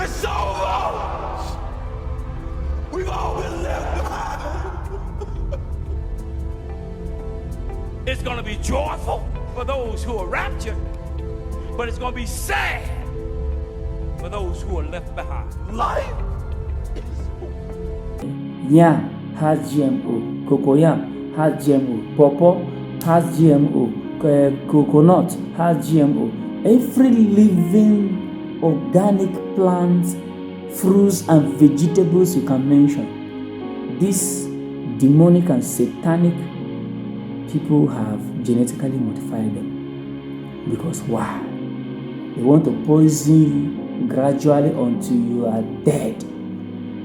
it's over. We've all been left behind. It's going to be joyful for those who are raptured, but it's going to be sad for those who are left behind. Life is over. Yam has GMO, cocoyam has GMO, pawpaw has GMO, coconut has GMO. Every living organic plant, fruits and vegetables you can mention, these demonic and satanic people have genetically modified them. Because why? They want to poison you gradually until you are dead.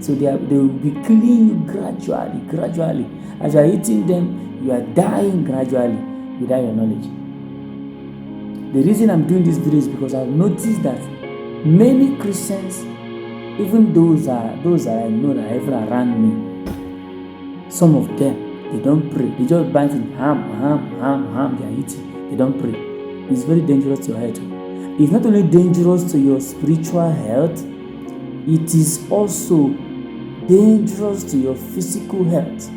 So they will be killing you gradually. As you are eating them, you are dying gradually without your knowledge. The reason I'm doing this video is because I've noticed that many Christians, even those that I know that are ever around me, some of them, they don't pray. They just bite in ham, they are eating. They don't pray. It's very dangerous to your health. It's not only dangerous to your spiritual health, it is also dangerous to your physical health.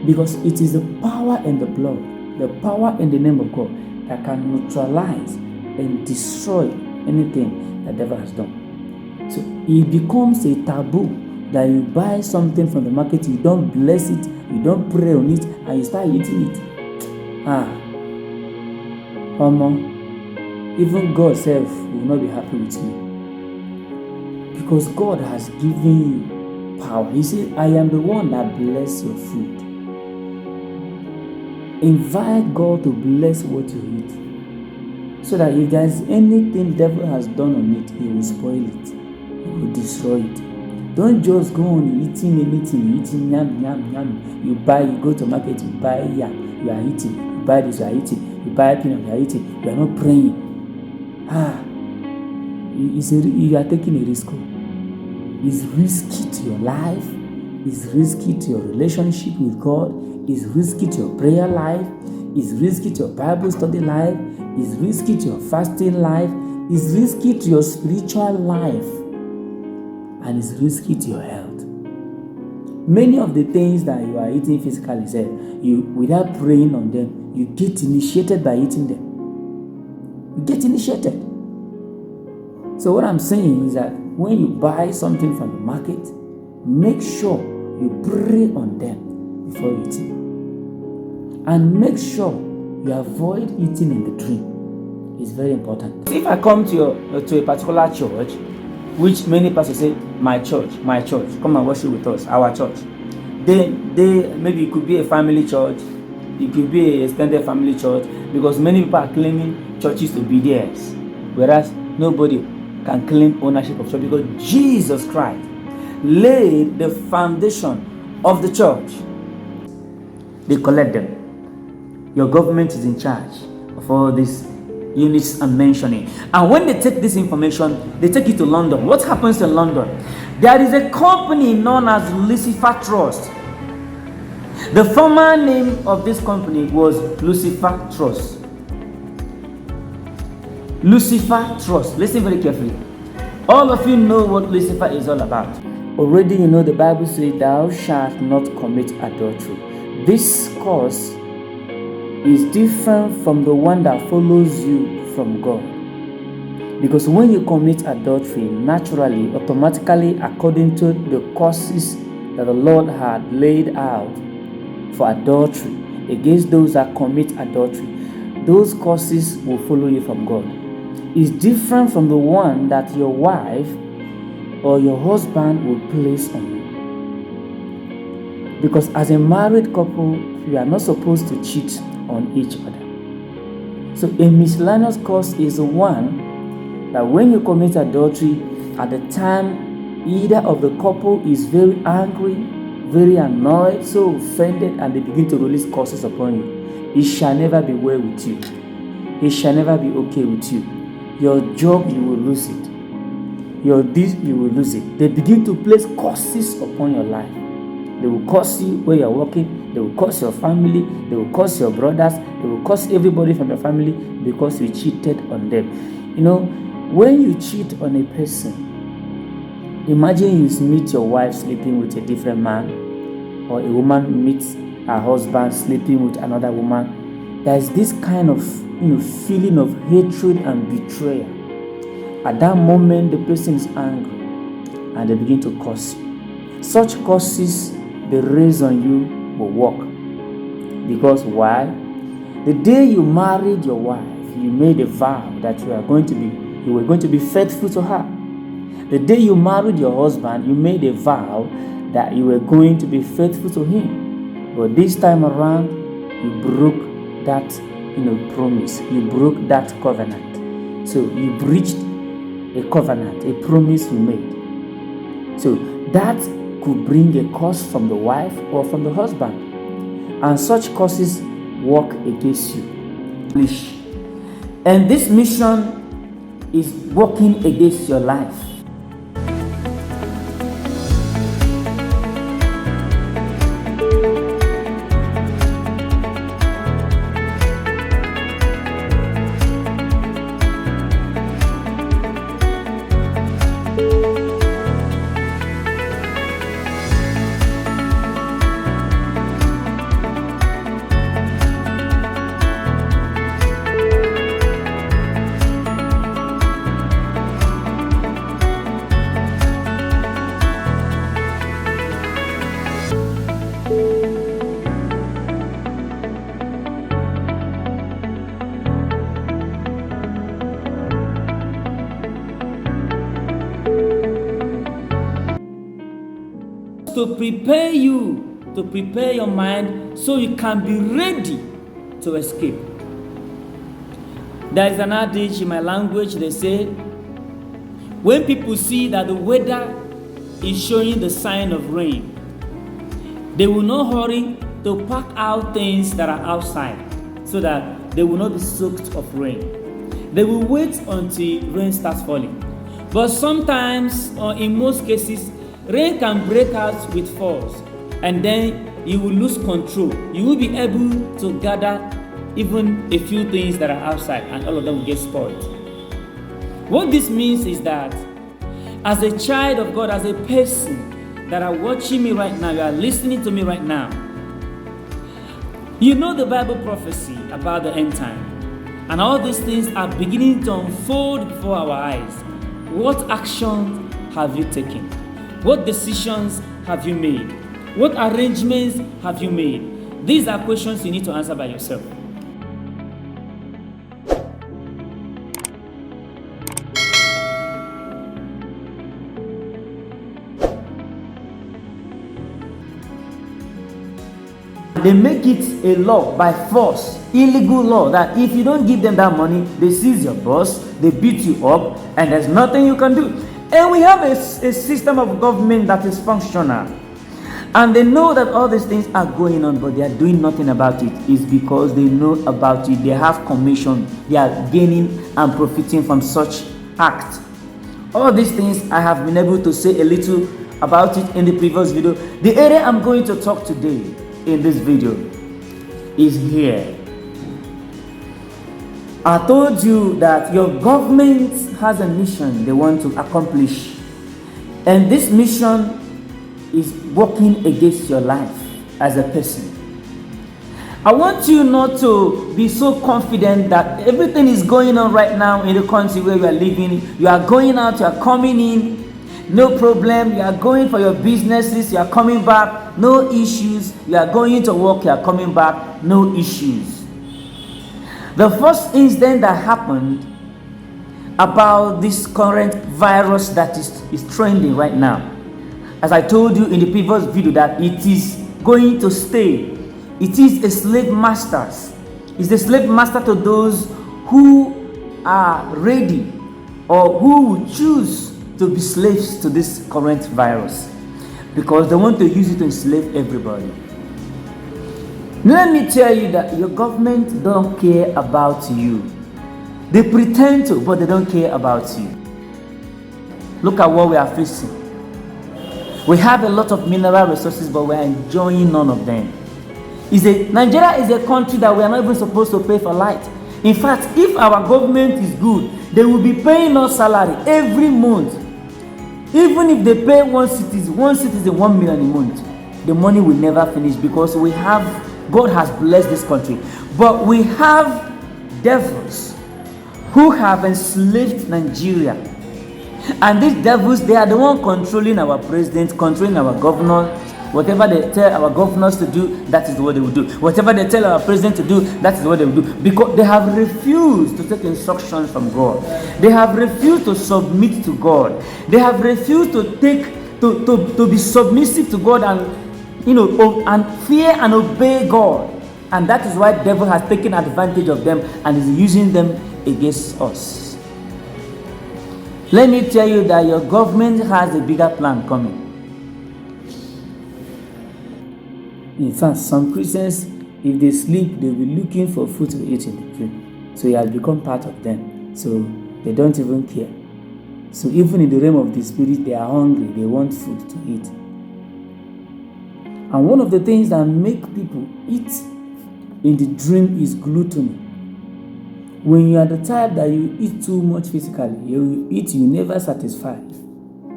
Because it is the power in the blood, the power in the name of God that can neutralize and destroy anything the devil has done. So it becomes a taboo that you buy something from the market, you don't bless it, you don't pray on it, and you start eating it. Even God self will not be happy with you. Because God has given you power. He said, I am the one that bless your food. Invite God to bless what you eat. So that if there is anything the devil has done on it, he will spoil it. He will destroy it. Don't just go on eating anything, eating yam. You go to market, you buy yam, you are eating. You buy this, you are eating. You buy peanut, you are eating. You are not praying. You are taking a risk. It's risky to your life. It's risky to your relationship with God. It's risky to your prayer life. It's risky to your Bible study life. It's risky to your fasting life. It's risky to your spiritual life. And it's risky to your health. Many of the things that you are eating physically, without praying on them, you get initiated by eating them. You get initiated. So what I'm saying is that when you buy something from the market, make sure you pray on them before eating. And make sure you avoid eating in the dream. It's very important. If I come to a particular church, which many pastors say, my church, come and worship with us, our church. They maybe it could be a family church, it could be an extended family church, because many people are claiming churches to be theirs, whereas nobody can claim ownership of church, because Jesus Christ laid the foundation of the church. They collect them. Your government is in charge of all these units I'm mentioning. And when they take this information, they take it to London. What happens in London? There is a company known as Lucifer Trust. The former name of this company was Lucifer Trust. Lucifer Trust. Listen very carefully. All of you know what Lucifer is all about. Already you know the Bible says, thou shalt not commit adultery. This cause is different from the one that follows you from God. Because when you commit adultery, naturally, automatically, according to the causes that the Lord had laid out for adultery, against those that commit adultery, those causes will follow you from God. It's different from the one that your wife or your husband will place on you. Because as a married couple, you are not supposed to cheat on each other. So a miscellaneous cause is one that when you commit adultery, at the time either of the couple is very angry, very annoyed, so offended, and they begin to release curses upon you. It shall never be well with you. It shall never be okay with you. Your job, you will lose it. Your this, you will lose it. They begin to place curses upon your life. They will curse you where you're working. They will curse your family. They will curse your brothers. They will curse everybody from your family because you cheated on them. You know, When you cheat on a person, imagine you meet your wife sleeping with a different man, or a woman meets her husband sleeping with another woman. There's this kind of feeling of hatred and betrayal. At that moment, the person is angry and they begin to curse you. Such curses they raise on you will work. Because why? The day you married your wife, you made a vow that you were going to be faithful to her. The day you married your husband, you made a vow that you were going to be faithful to him. But this time around, you broke that promise. You broke that covenant. So you breached a covenant, a promise you made. So that could bring a curse from the wife or from the husband. And such curses work against you. And this mission is working against your life. To prepare your mind so you can be ready to escape. There is an adage in my language, they say, when people see that the weather is showing the sign of rain, they will not hurry to pack out things that are outside so that they will not be soaked of rain. They will wait until rain starts falling. But sometimes, or in most cases, rain can break out with force, and then you will lose control. You will be able to gather even a few things that are outside, and all of them will get spoiled. What this means is that as a child of God, as a person that are watching me right now, you are listening to me right now, you know the Bible prophecy about the end time, and all these things are beginning to unfold before our eyes. What action have you taken? What decisions have you made? What arrangements have you made? These are questions you need to answer by yourself. They make it a law by force, illegal law, that if you don't give them that money, they seize your purse, they beat you up, and there's nothing you can do. And we have a system of government that is functional. And they know that all these things are going on, but they are doing nothing about it. It's because they know about it. They have commission. They are gaining and profiting from such act. All these things, I have been able to say a little about it in the previous video. The area I'm going to talk today in this video is here. I told you that your government has a mission they want to accomplish, and this mission is working against your life as a person. I want you not to be so confident that everything is going on right now in the country where you are living. You are going out, you are coming in, no problem. You are going for your businesses, you are coming back, no issues. You are going to work, you are coming back, no issues. The first incident that happened about this current virus that is trending right now, as I told you in the previous video, that it is going to stay. It is a slave master. It's a slave master to those who are ready or who will choose to be slaves to this current virus, because they want to use it to enslave everybody. Let me tell you that your government don't care about you. They pretend to, but they don't care about you. Look at what we are facing. We have a lot of mineral resources, but we are enjoying none of them. Nigeria is a country that we are not even supposed to pay for light. In fact, if our government is good, they will be paying us salary every month. Even if they pay one citizen 1 million a month, the money will never finish, because God has blessed this country. But we have devils who have enslaved Nigeria. And these devils, they are the one controlling our president, controlling our governor. Whatever they tell our governors to do, that is what they will do. Whatever they tell our president to do, that is what they will do. Because they have refused to take instructions from God. They have refused to submit to God. They have refused to be submissive to God, and and fear and obey God. And that is why the devil has taken advantage of them and is using them against us. Let me tell you that your government has a bigger plan coming. In fact, some Christians, if they sleep, they'll be looking for food to eat in the dream. So it has become part of them. So they don't even care. So even in the realm of the spirit, they are hungry. They want food to eat. And one of the things that make people eat in the dream is gluttony. When you are the type that you eat too much physically, you never satisfy.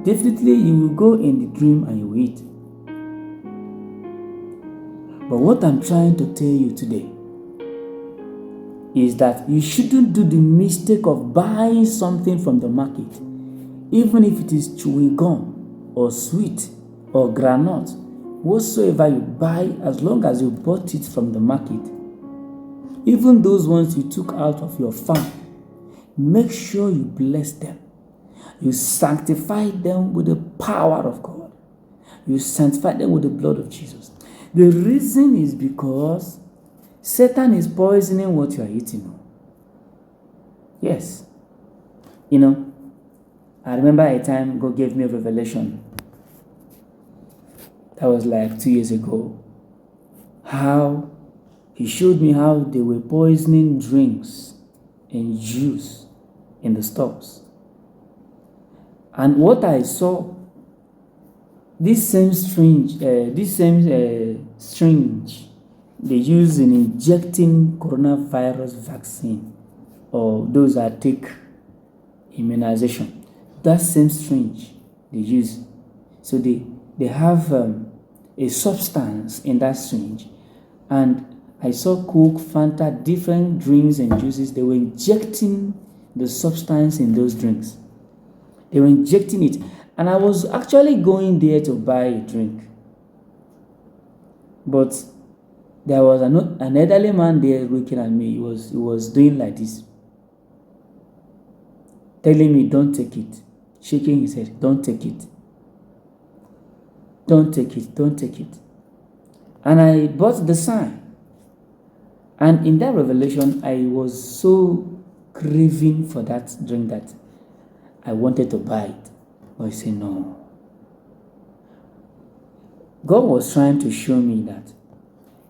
Definitely you will go in the dream and you will eat. But what I'm trying to tell you today is that you shouldn't do the mistake of buying something from the market, even if it is chewing gum or sweet or granite, whatsoever you buy, as long as you bought it from the market. Even those ones you took out of your farm, make sure you bless them. You sanctify them with the power of God. You sanctify them with the blood of Jesus. The reason is because Satan is poisoning what you are eating. Yes. I remember a time God gave me a revelation. That was like 2 years ago. How He showed me how they were poisoning drinks and juice in the stores. And what I saw, this same strange they use in injecting coronavirus vaccine, or those that take immunization. That same strange they use. So they have a substance in that syringe, and I saw Coke, Fanta, different drinks and juices. They were injecting the substance in those drinks. They were injecting it, and I was actually going there to buy a drink. But there was an elderly man there looking at me. He was doing like this, telling me, "Don't take it," shaking his head, "Don't take it. Don't take it, don't take it." And I bought the sign. And in that revelation, I was so craving for that drink that I wanted to buy it. But I said no. God was trying to show me that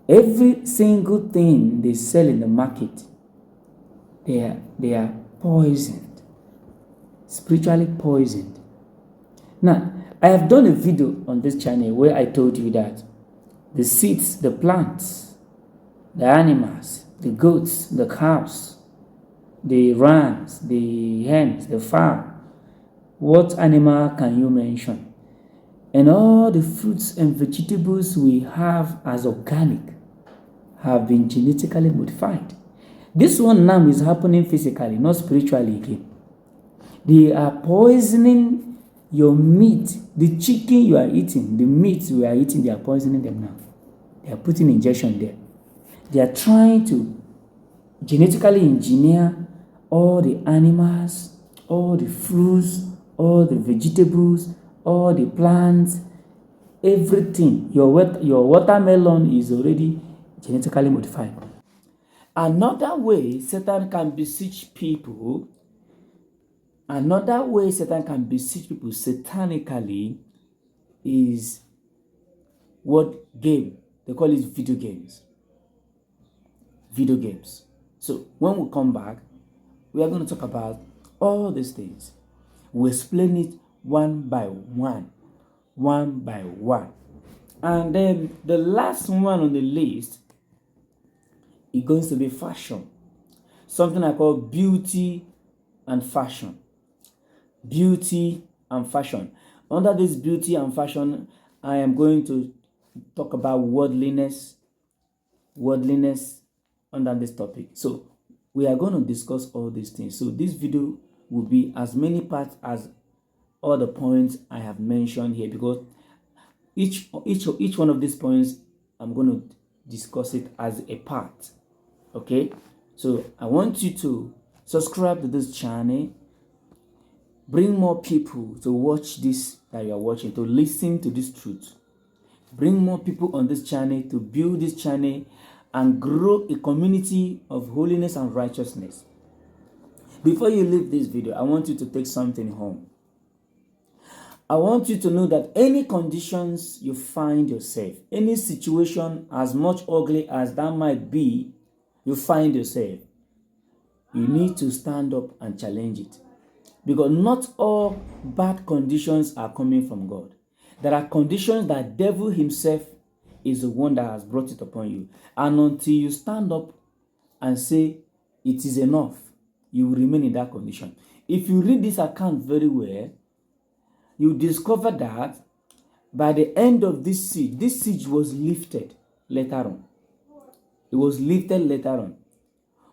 every single thing they sell in the market, they are poisoned, spiritually poisoned. Now, I have done a video on this channel where I told you that the seeds, the plants, the animals, the goats, the cows, the rams, the hens, the fowl, what animal can you mention? And all the fruits and vegetables we have as organic have been genetically modified. This one now is happening physically, not spiritually again. They are poisoning your meat, the chicken you are eating, the meat we are eating, they are poisoning them now. They are putting injection there. They are trying to genetically engineer all the animals, all the fruits, all the vegetables, all the plants, everything. Your watermelon is already genetically modified. Another way Satan can besiege people satanically is what game? They call it video games. Video games. So when we come back, we are going to talk about all these things. We'll explain it one by one. And then the last one on the list is going to be fashion. something I call beauty and fashion. Beauty and fashion. Under this beauty and fashion, I am going to talk about worldliness under this topic. So we are going to discuss all these things. So this video will be as many parts as all the points I have mentioned here, because each one of these points I'm going to discuss it as a part. Okay, so I want you to subscribe to this channel, bring more people to watch this that you are watching, to listen to this truth. Bring more people on this channel to build this channel and grow a community of holiness and righteousness. Before you leave this video, I want you to take something home. I want you to know that any conditions you find yourself, any situation, as much ugly as that might be, you find yourself, you need to stand up and challenge it. Because not all bad conditions are coming from God. There are conditions that the devil himself is the one that has brought it upon you. And until you stand up and say, it is enough, you will remain in that condition. If you read this account very well, you discover that by the end of this siege was lifted later on. It was lifted later on.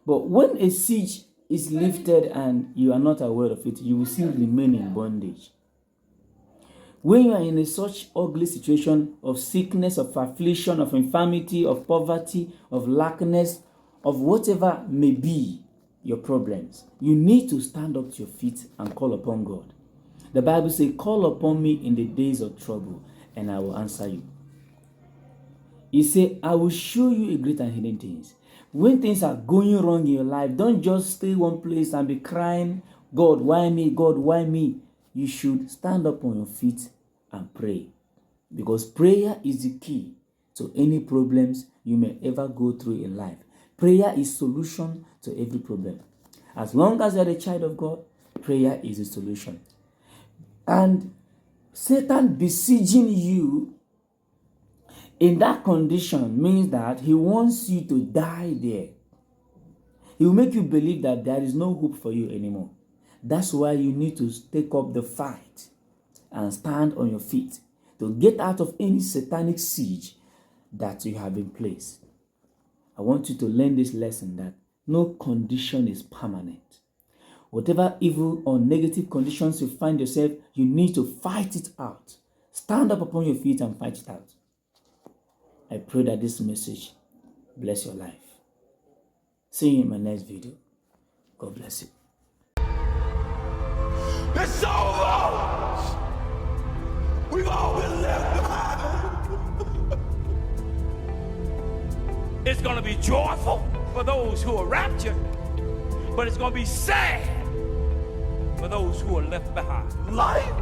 But when a siege is lifted and you are not aware of it, you will still remain in bondage. When you are in such ugly situation of sickness, of affliction, of infirmity, of poverty, of lackness, of whatever may be your problems, you need to stand up to your feet and call upon God. The Bible says, call upon me in the days of trouble, and I will answer you. He said, I will show you a great and hidden things. When things are going wrong in your life, don't just stay one place and be crying, God, why me? God, why me? You should stand up on your feet and pray. Because prayer is the key to any problems you may ever go through in life. Prayer is solution to every problem. As long as you are a child of God, prayer is the solution. And Satan besieging you in that condition means that he wants you to die there. He will make you believe that there is no hope for you anymore. That's why you need to take up the fight and stand on your feet to get out of any satanic siege that you have in place. I want you to learn this lesson that no condition is permanent. Whatever evil or negative conditions you find yourself, you need to fight it out. Stand up upon your feet and fight it out. I pray that this message bless your life. See you in my next video. God bless you. It's over! We've all been left behind. It's going to be joyful for those who are raptured, but it's going to be sad for those who are left behind. Life